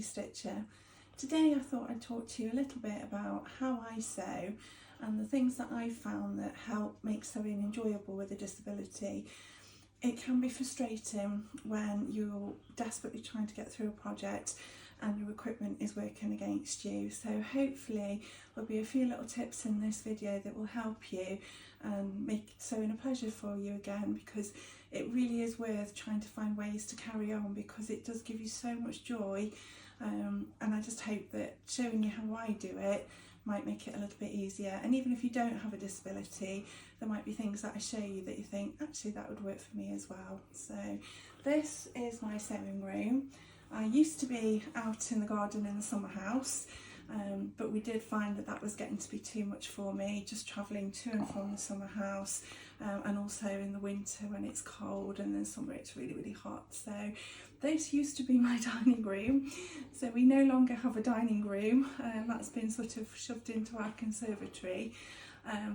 stitcher. Today I thought I'd talk to you a little bit about how I sew and the things that I've found that help make sewing enjoyable with a disability. It can be frustrating when you're desperately trying to get through a project and your equipment is working against you. So hopefully there'll be a few little tips in this video that will help you and make sewing a pleasure for you again, because it really is worth trying to find ways to carry on, because it does give you so much joy. And I just hope that showing you how I do it might make it a little bit easier. And even if you don't have a disability, there might be things that I show you that you think, actually that would work for me as well. So this is my sewing room. I used to be out in the garden in the summer house, but we did find that that was getting to be too much for me, just travelling to and from the summer house, and also in the winter when it's cold, and then summer it's really, really hot. So this used to be my dining room. So we no longer have a dining room, that's been sort of shoved into our conservatory.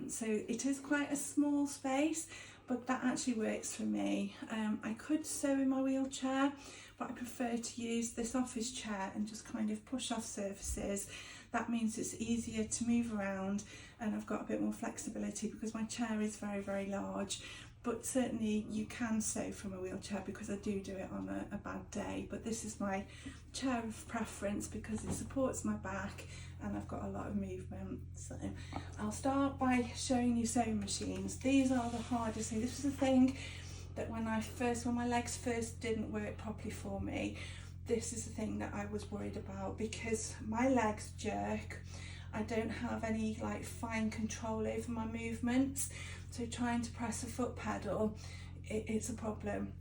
So it is quite a small space, but that actually works for me. I could sew in my wheelchair, but I prefer to use this office chair and just kind of push off surfaces. That means it's easier to move around, and I've got a bit more flexibility because my chair is very, very large. But certainly you can sew from a wheelchair, because I do it on a bad day. But this is my chair of preference because it supports my back and I've got a lot of movement. So I'll start by showing you sewing machines. These are the hardest thing. This was the thing that when my legs first didn't work properly for me, this is the thing that I was worried about, because my legs jerk. I don't have any like fine control over my movements, so trying to press a foot pedal, it's a problem.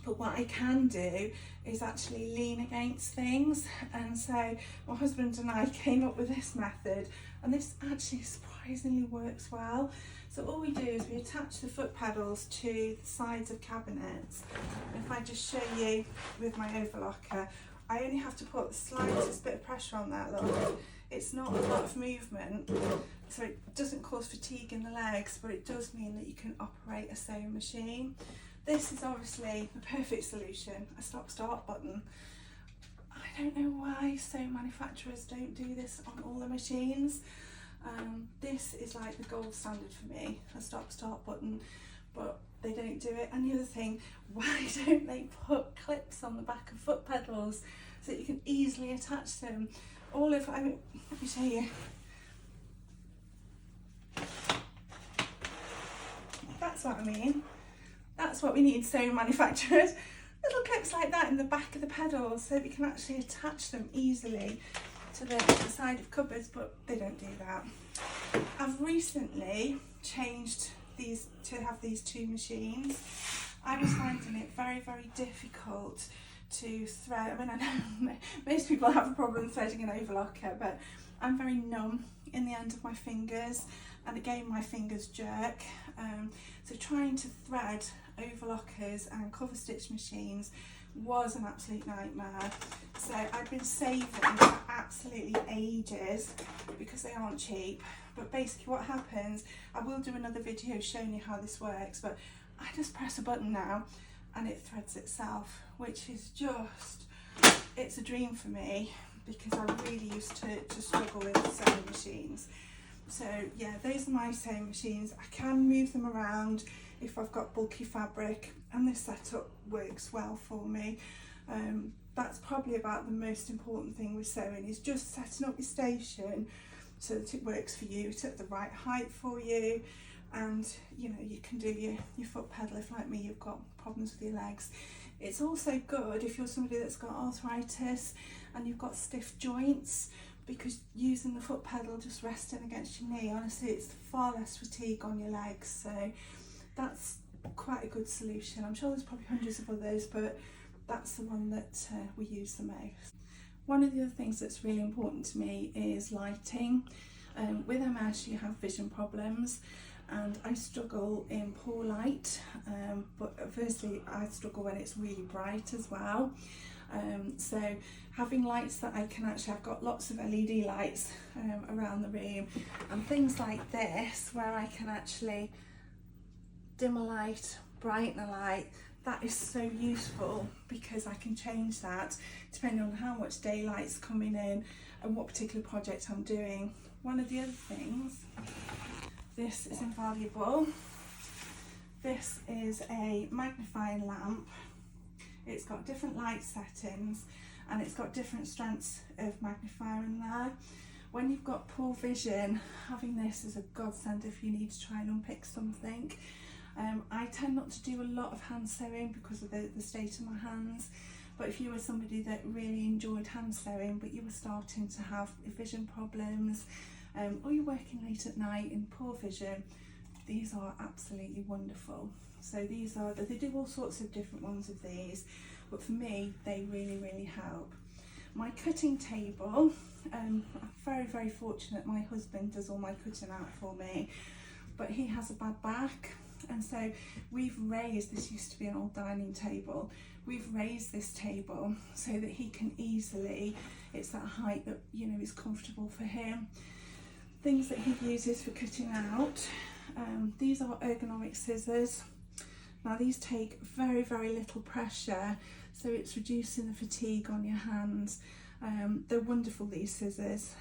But what I can do is actually lean against things, and so my husband and I came up with this method, and this actually surprisingly works well. So all we do is we attach the foot pedals to the sides of cabinets. And if I just show you with my overlocker, I only have to put the slightest bit of pressure on that, look. It's not a lot of movement, so it doesn't cause fatigue in the legs, but it does mean that you can operate a sewing machine. This is obviously the perfect solution, a stop-start button. I don't know why sewing manufacturers don't do this on all the machines. This is like the gold standard for me, a stop-start button, but they don't do it. And the other thing, why don't they put clips on the back of foot pedals so that you can easily attach them? Let me show you. That's what I mean. That's what we need, sewing manufacturers. Little clips like that in the back of the pedals so we can actually attach them easily to the side of cupboards, but they don't do that. I've recently changed these to have these two machines. I was finding it very, very difficult to thread. I mean, I know most people have a problem threading an overlocker, but I'm very numb in the end of my fingers, and again my fingers jerk. So trying to thread overlockers and cover stitch machines was an absolute nightmare. So I've been saving for absolutely ages because they aren't cheap. But basically what happens, I will do another video showing you how this works, but I just press a button now and it threads itself, which is just, it's a dream for me, because I really used to struggle with sewing machines. So yeah, those are my sewing machines. I can move them around if I've got bulky fabric, and this setup works well for me. That's probably about the most important thing with sewing, is just setting up your station so that it works for you. It's at the right height for you, and you know, you can do your foot pedal if, like me, you've got problems with your legs. It's also good if you're somebody that's got arthritis and you've got stiff joints, because using the foot pedal just resting against your knee, honestly, it's far less fatigue on your legs. So that's quite a good solution. I'm sure there's probably hundreds of others, but that's the one that we use the most. One of the other things that's really important to me is lighting. With MS you have vision problems, and I struggle in poor light, but firstly I struggle when it's really bright as well. So having lights that I can actually, I've got lots of LED lights around the room, and things like this where I can actually dim a light, brighten a light, that is so useful because I can change that depending on how much daylight's coming in and what particular project I'm doing. One of the other things, this is invaluable. This is a magnifying lamp. It's got different light settings and it's got different strengths of magnifier in there. When you've got poor vision, having this is a godsend if you need to try and unpick something. I tend not to do a lot of hand sewing because of the state of my hands, but if you were somebody that really enjoyed hand sewing but you were starting to have vision problems, or you're working late at night in poor vision, these are absolutely wonderful. So they do all sorts of different ones of these, but for me they really help. My cutting table, I'm very fortunate my husband does all my cutting out for me, but he has a bad back, and so we've raised, this used to be an old dining table, we've raised this table so that he can easily, it's that height that, you know, is comfortable for him. Things that he uses for cutting out, these are ergonomic scissors. Now these take very little pressure, so it's reducing the fatigue on your hands. They're wonderful, these scissors.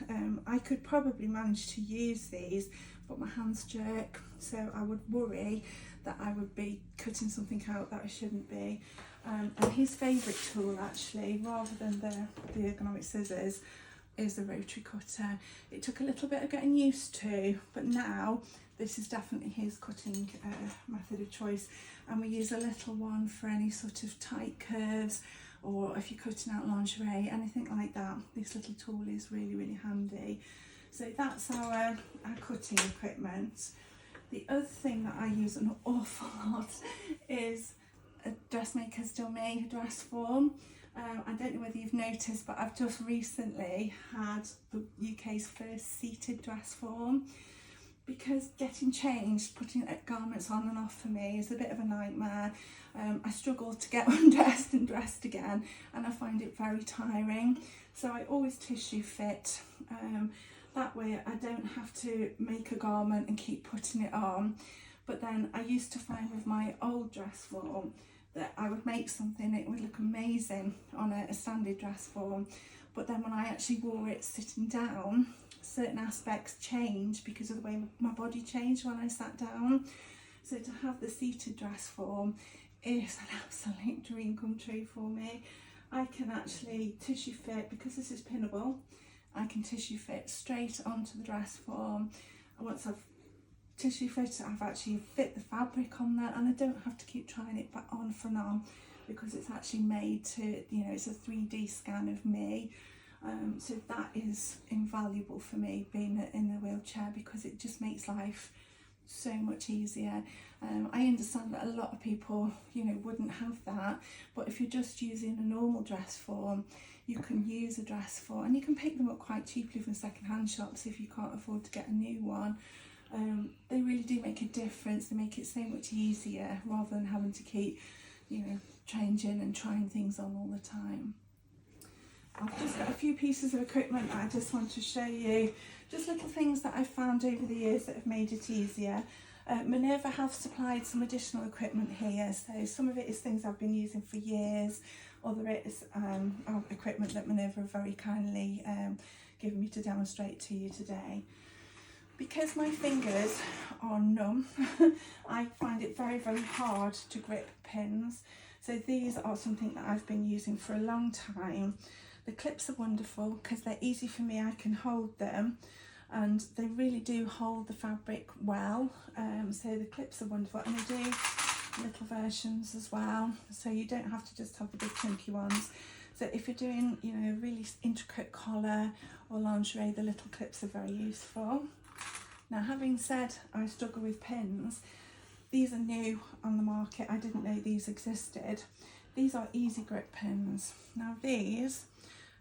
I could probably manage to use these, but my hands jerk, so I would worry that I would be cutting something out that I shouldn't be. And his favourite tool actually, rather than the ergonomic scissors, is the rotary cutter. It took a little bit of getting used to, but now this is definitely his cutting method of choice, and we use a little one for any sort of tight curves, or if you're cutting out lingerie, anything like that. This little tool is really handy. So that's our cutting equipment. The other thing that I use an awful lot is a dressmaker's dummy, Dressform. I don't know whether you've noticed, but I've just recently had the UK's first seated Dressform, because getting changed, putting garments on and off for me is a bit of a nightmare. I struggle to get undressed and dressed again, and I find it very tiring. So I always tissue fit. That way I don't have to make a garment and keep putting it on. But then I used to find with my old Dressform that I would make something, it would look amazing on a standard Dressform, but then when I actually wore it sitting down, certain aspects change because of the way my body changed when I sat down. So to have the seated Dressform is an absolute dream come true for me. I can actually tissue fit, because this is pinnable, I can tissue fit straight onto the Dressform. Once I've tissue fit, I've actually fit the fabric on there, and I don't have to keep trying it back on from on, because it's actually made to, you know, it's a 3D scan of me. So that is invaluable for me, being in the wheelchair, because it just makes life so much easier. I understand that a lot of people, you know, wouldn't have that, but if you're just using a normal Dressform, you can use a Dressform, and you can pick them up quite cheaply from second-hand shops if you can't afford to get a new one. They really do make a difference. They make it so much easier, rather than having to keep, you know, changing and trying things on all the time. I've just got a few pieces of equipment that I just want to show you, just little things that I've found over the years that have made it easier. Minerva have supplied some additional equipment here, so some of it is things I've been using for years, other it is equipment that Minerva have very kindly given me to demonstrate to you today. Because my fingers are numb, I find it very hard to grip pins, so these are something that I've been using for a long time. The clips are wonderful because they're easy for me, I can hold them, and they really do hold the fabric well. So the clips are wonderful, and they do little versions as well, so you don't have to just have the big chunky ones. So if you're doing, you know, a really intricate collar or lingerie, the little clips are very useful. Now, having said I struggle with pins, these are new on the market. I didn't know these existed. These are Easy Grip pins. Now these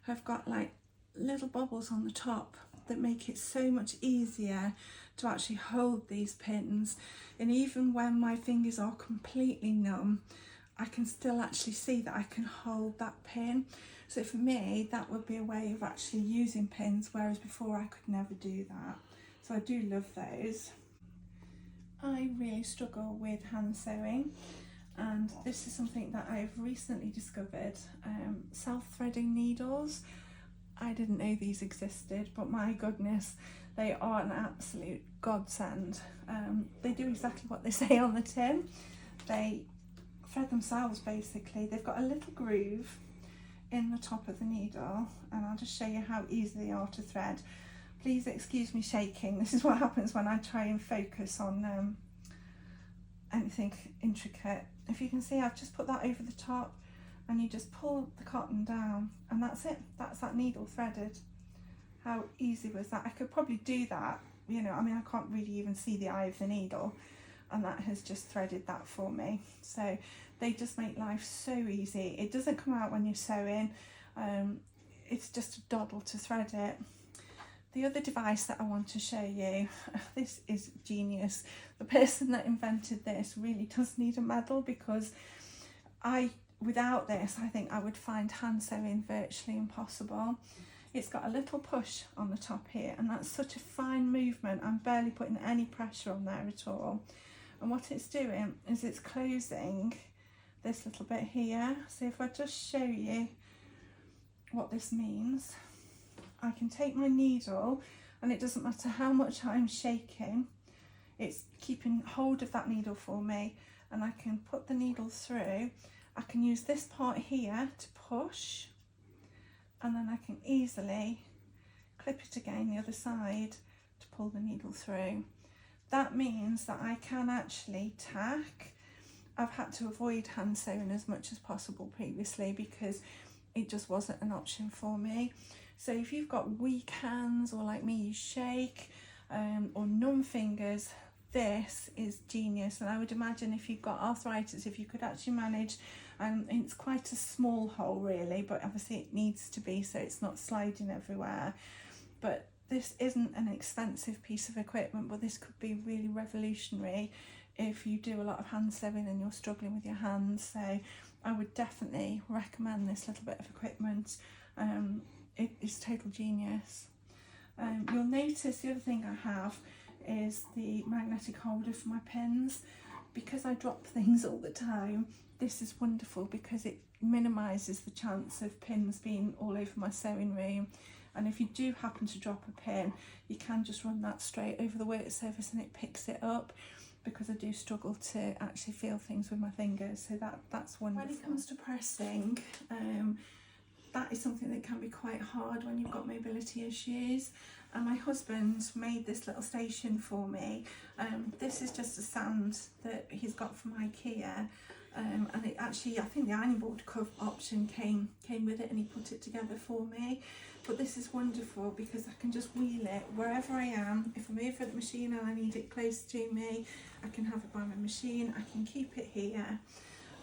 have got like little bubbles on the top that make it so much easier to actually hold these pins, and even when my fingers are completely numb, I can still actually see that I can hold that pin. So for me, that would be a way of actually using pins, whereas before I could never do that. So I do love those. I really struggle with hand sewing. and this is something that I've recently discovered, self-threading needles. I didn't know these existed, but my goodness, they are an absolute godsend. They do exactly what they say on the tin. They thread themselves basically. They've got a little groove in the top of the needle, and I'll just show you how easy they are to thread. Please excuse me shaking. This is what happens when I try and focus on anything intricate. If you can see, I've just put that over the top, and you just pull the cotton down, and that's it. That's that needle threaded. How easy was that? I could probably do that, you know, I mean, I can't really even see the eye of the needle, and that has just threaded that for me. So they just make life so easy. It doesn't come out when you're sewing. It's just a doddle to thread it. The other device that I want to show you, this is genius. The person that invented this really does need a medal, because without this, I think I would find hand sewing virtually impossible. It's got a little push on the top here, and that's such a fine movement. I'm barely putting any pressure on there at all. And what it's doing is it's closing this little bit here. So if I just show you what this means, I can take my needle, and it doesn't matter how much I'm shaking, it's keeping hold of that needle for me, and I can put the needle through. I can use this part here to push, and then I can easily clip it again the other side to pull the needle through. That means that I can actually tack. I've had to avoid hand sewing as much as possible previously because it just wasn't an option for me. So if you've got weak hands, or like me, you shake, or numb fingers, this is genius. And I would imagine if you've got arthritis, if you could actually manage, it's quite a small hole really, but obviously it needs to be so it's not sliding everywhere. But this isn't an expensive piece of equipment, but this could be really revolutionary if you do a lot of hand sewing and you're struggling with your hands. So I would definitely recommend this little bit of equipment. It is total genius. You'll notice the other thing I have is the magnetic holder for my pins. Because I drop things all the time, this is wonderful because it minimises the chance of pins being all over my sewing room. And if you do happen to drop a pin, you can just run that straight over the work surface and it picks it up, because I do struggle to actually feel things with my fingers. So that's wonderful. When it comes to pressing, that is something that can be quite hard when you've got mobility issues. And my husband made this little station for me. This is just a stand that he's got from IKEA. And it actually, I think the ironing board cover option came with it, and he put it together for me. But this is wonderful because I can just wheel it wherever I am. If I'm over at the machine and I need it close to me, I can have it by my machine. I can keep it here,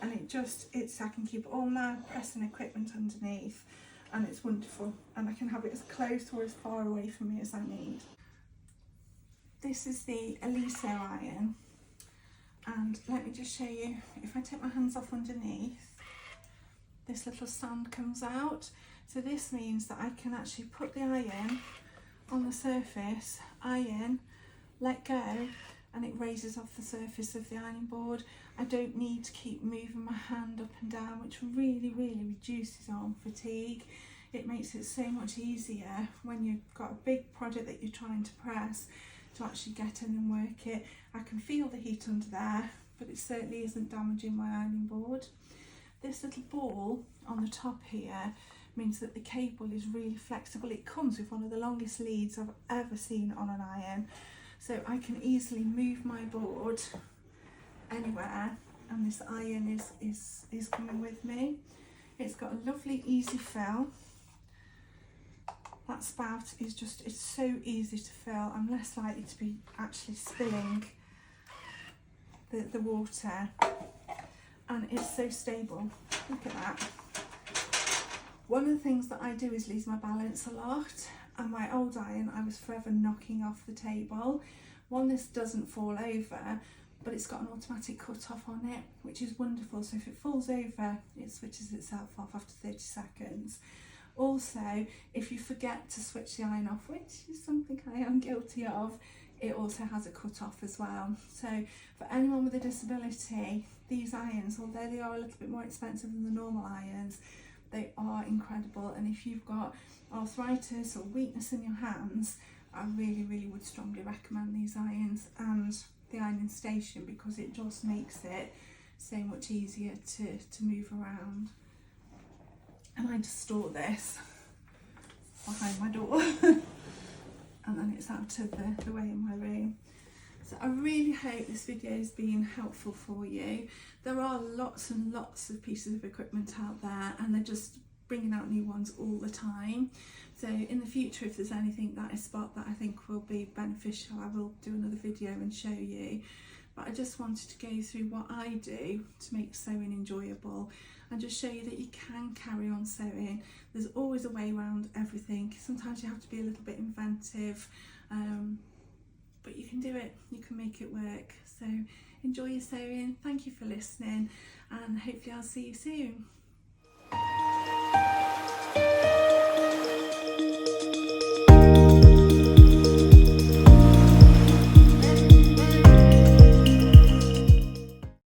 and I can keep all my pressing equipment underneath, and it's wonderful. And I can have it as close or as far away from me as I need. This is the Oliso Iron. And let me just show you, if I take my hands off underneath, this little sand comes out. So this means that I can actually put the iron on the surface, iron, let go, and it raises off the surface of the ironing board. I don't need to keep moving my hand up and down, which really, really reduces arm fatigue. It makes it so much easier when you've got a big project that you're trying to press, to actually get in and work it. I can feel the heat under there, but it certainly isn't damaging my ironing board. This little ball on the top here means that the cable is really flexible. It comes with one of the longest leads I've ever seen on an iron. So I can easily move my board anywhere, and this iron is coming with me. It's got a lovely easy fill. That spout is just, it's so easy to fill. I'm less likely to be actually spilling the water, and it's so stable. Look at that. One of the things that I do is lose my balance a lot, and my old iron I was forever knocking off the table. This doesn't fall over, but it's got an automatic cut off on it, which is wonderful. So if it falls over, it switches itself off after 30 seconds. Also, if you forget to switch the iron off, which is something I am guilty of, it also has a cut off as well. So for anyone with a disability, these irons, although they are a little bit more expensive than the normal irons, they are incredible. And if you've got arthritis or weakness in your hands, I really would strongly recommend these irons and the ironing station, because it just makes it so much easier to move around. And I just store this behind my door and then it's out of the way in my room. So I really hope this video has been helpful for you. There are lots and lots of pieces of equipment out there, and they're just bringing out new ones all the time. So in the future, if there's anything that I spot that I think will be beneficial, I will do another video and show you. But I just wanted to go through what I do to make sewing enjoyable and just show you that you can carry on sewing. There's always a way around everything. Sometimes you have to be a little bit inventive, but you can do it, you can make it work. So enjoy your sewing. Thank you for listening, and hopefully I'll see you soon.